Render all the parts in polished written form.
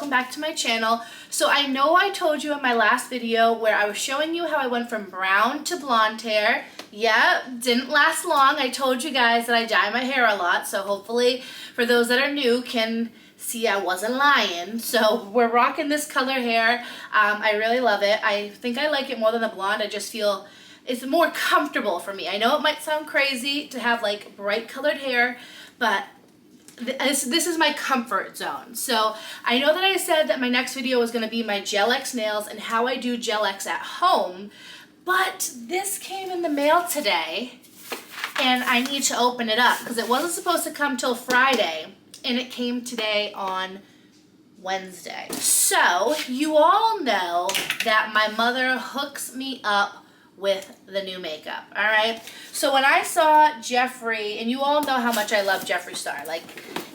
welcome back to my channel. So I know I told you in my last video where I was showing you how I went from brown to blonde hair. Yeah, didn't last long. I told you guys that I dye my hair a lot, so hopefully for those that are new can see I wasn't lying. So we're rocking this color hair. I really love it. I think I like it more than the blonde. I just feel it's more comfortable for me. I know it might sound crazy to have like bright colored hair, but this is my comfort zone. So I know that I said that my next video was going to be my Gel X nails and how I do Gel X at home, but this came in the mail today and I need to open it up because it wasn't supposed to come till Friday and it came today on Wednesday. So you all know that my mother hooks me up with the new makeup, all right? So when I saw Jeffree, and you all know how much I love Jeffree Star. Like,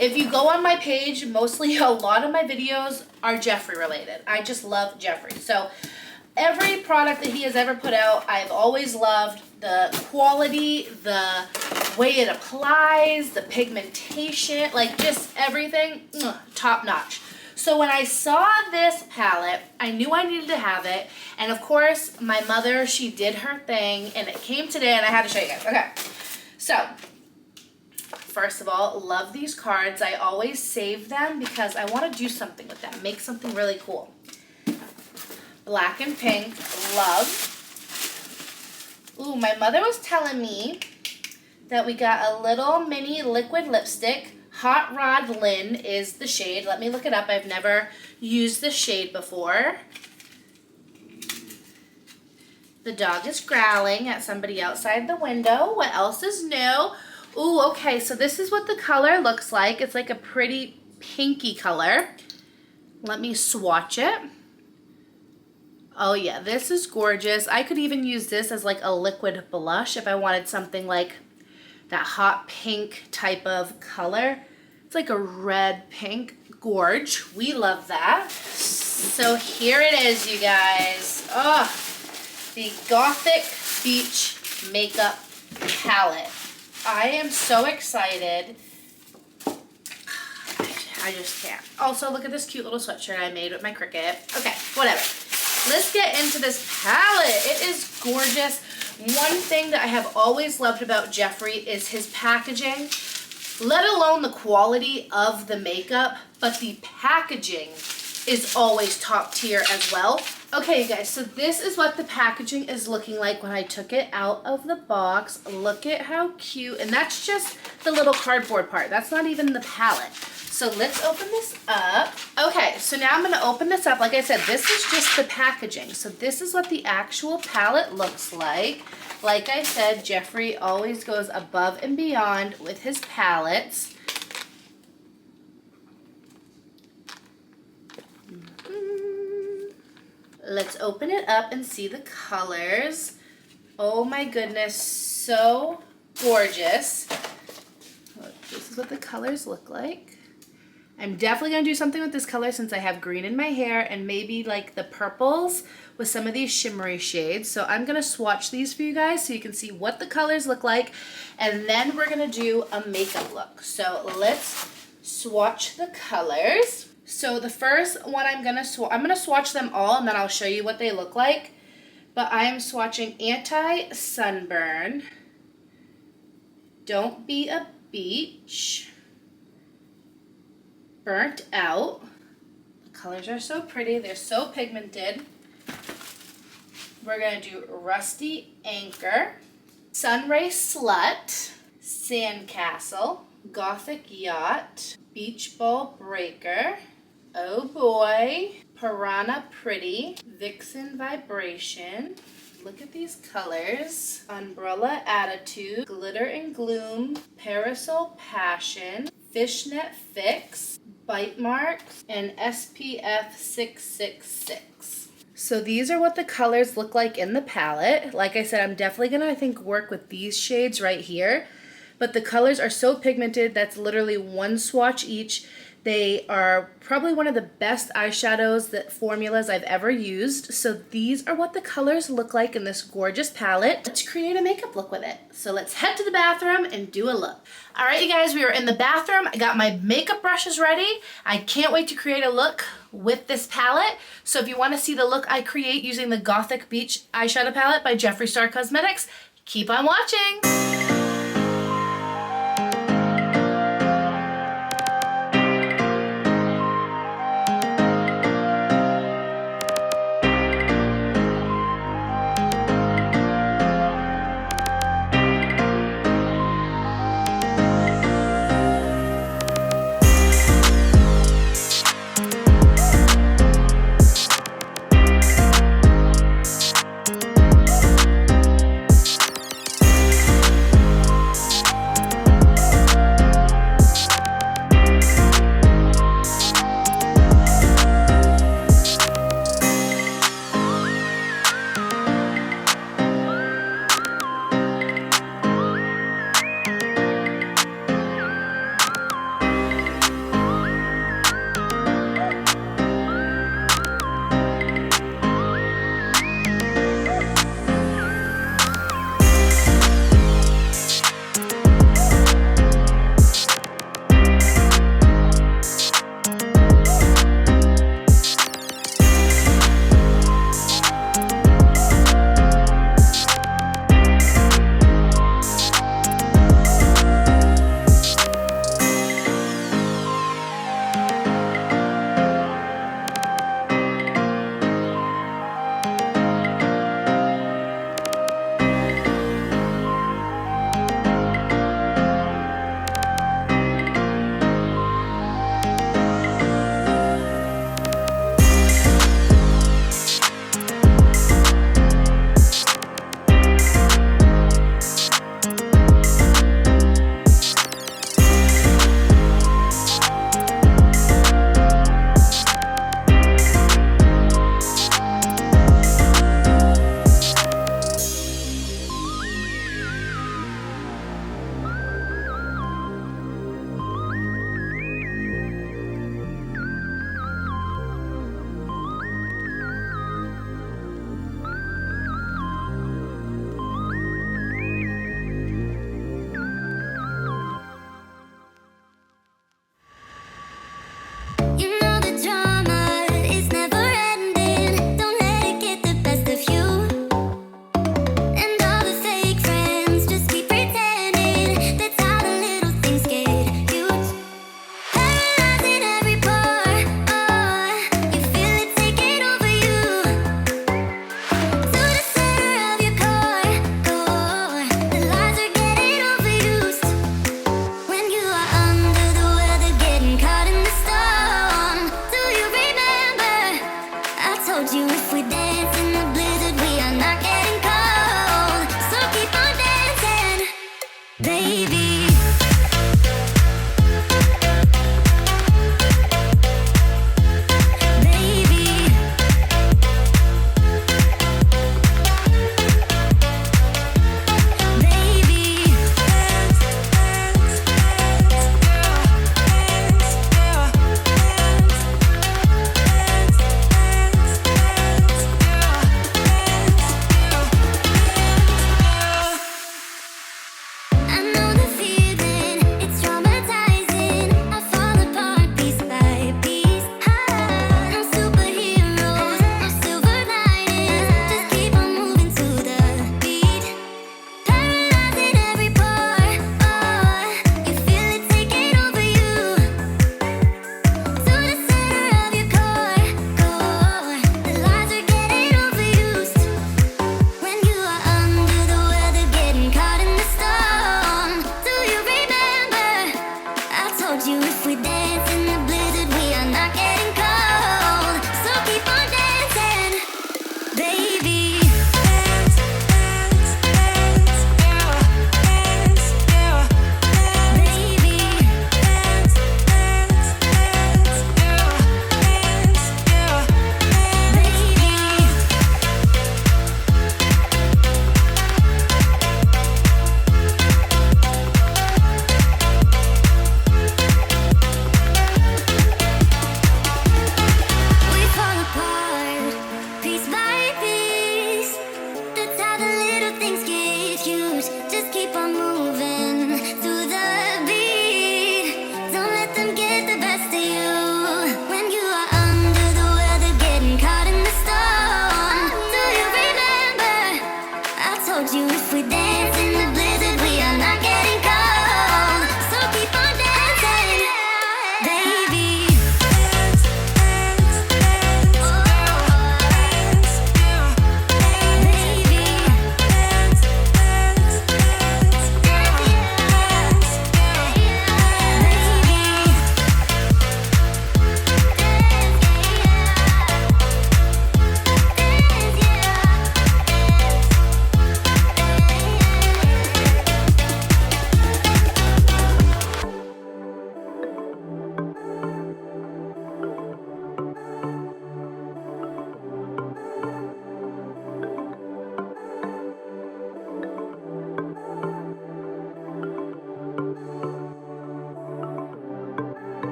if you go on my page, mostly a lot of my videos are Jeffree related. I just love Jeffree. So every product that he has ever put out, I've always loved the quality, the way it applies, the pigmentation, like just everything, top notch. So when I saw this palette, I knew I needed to have it. And of course, my mother, she did her thing and it came today and I had to show you guys. Okay, so first of all, love these cards. I always save them because I want to do something with them, make something really cool. Black and pink, love. Ooh, my mother was telling me that we got a little mini liquid lipstick. Hot Rod Lynn is the shade. Let me look it up. I've never used this shade before. The dog is growling at somebody outside the window. What else is new? Ooh, okay, so this is what the color looks like. It's like a pretty pinky color. Let me swatch it. Oh yeah, this is gorgeous. I could even use this as like a liquid blush if I wanted something like that hot pink type of color. It's like a red pink. Gorge. We love that. So here it is, you guys. Oh, the Gothic Beach makeup palette. I am so excited. I just can't. Also, look at this cute little sweatshirt I made with my Cricut. Okay, whatever. Let's get into this palette. It is gorgeous. One thing that I have always loved about Jeffree is his packaging, let alone the quality of the makeup, but the packaging is always top tier as well. Okay, you guys, so this is what the packaging is looking like when I took it out of the box. Look at how cute, and that's just the little cardboard part. That's not even the palette. So let's open this up. Okay, so now I'm gonna open this up. Like I said, this is just the packaging. So this is what the actual palette looks like. Like I said, Jeffree always goes above and beyond with his palettes. Let's open it up and see the colors. Oh my goodness, so gorgeous. Look, this is what the colors look like. I'm definitely going to do something with this color since I have green in my hair and maybe like the purples with some of these shimmery shades. So I'm going to swatch these for you guys so you can see what the colors look like. And then we're going to do a makeup look. So let's swatch the colors. So the first one I'm going to swatch them all and then I'll show you what they look like. But I am swatching Anti-Sunburn, Don't Be a Beach, Burnt Out. The colors are so pretty. They're so pigmented. We're going to do Rusty Anchor, Sunray Slut, Sandcastle, Gothic Yacht, Beach Ball Breaker, Oh Boy, Piranha Pretty, Vixen Vibration. Look at these colors. Umbrella Attitude, Glitter and Gloom, Parasol Passion, Fishnet Fix, Bite Marks, and SPF 666. So these are what the colors look like in the palette. Like I said, I'm definitely gonna, I think, work with these shades right here. But the colors are so pigmented, that's literally one swatch each. They are probably one of the best eyeshadows formulas I've ever used. So these are what the colors look like in this gorgeous palette. Let's create a makeup look with it. So let's head to the bathroom and do a look. All right, you guys, we are in the bathroom. I got my makeup brushes ready. I can't wait to create a look with this palette. So if you want to see the look I create using the Gothic Beach eyeshadow palette by Jeffree Star Cosmetics, keep on watching.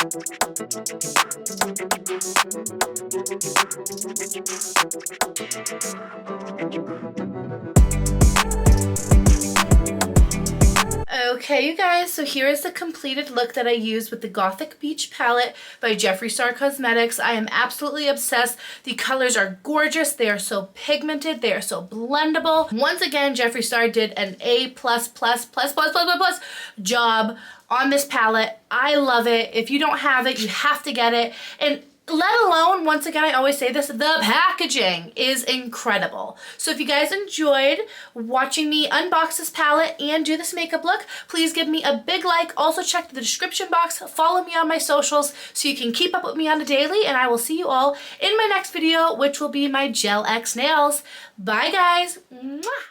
Okay, you guys, so here is the completed look that I used with the Gothic Beach palette by Jeffree Star Cosmetics. I am absolutely obsessed. The colors are gorgeous. They are so pigmented. They are so blendable. Once again, Jeffree Star did an A++++++ job on this palette. I love it. If you don't have it, you have to get it. And let alone, once again, I always say this, the packaging is incredible. So if you guys enjoyed watching me unbox this palette and do this makeup look, please give me a big like. Also check the description box, follow me on my socials so you can keep up with me on a daily, and I will see you all in my next video, which will be my Gel X nails. Bye guys. Mwah.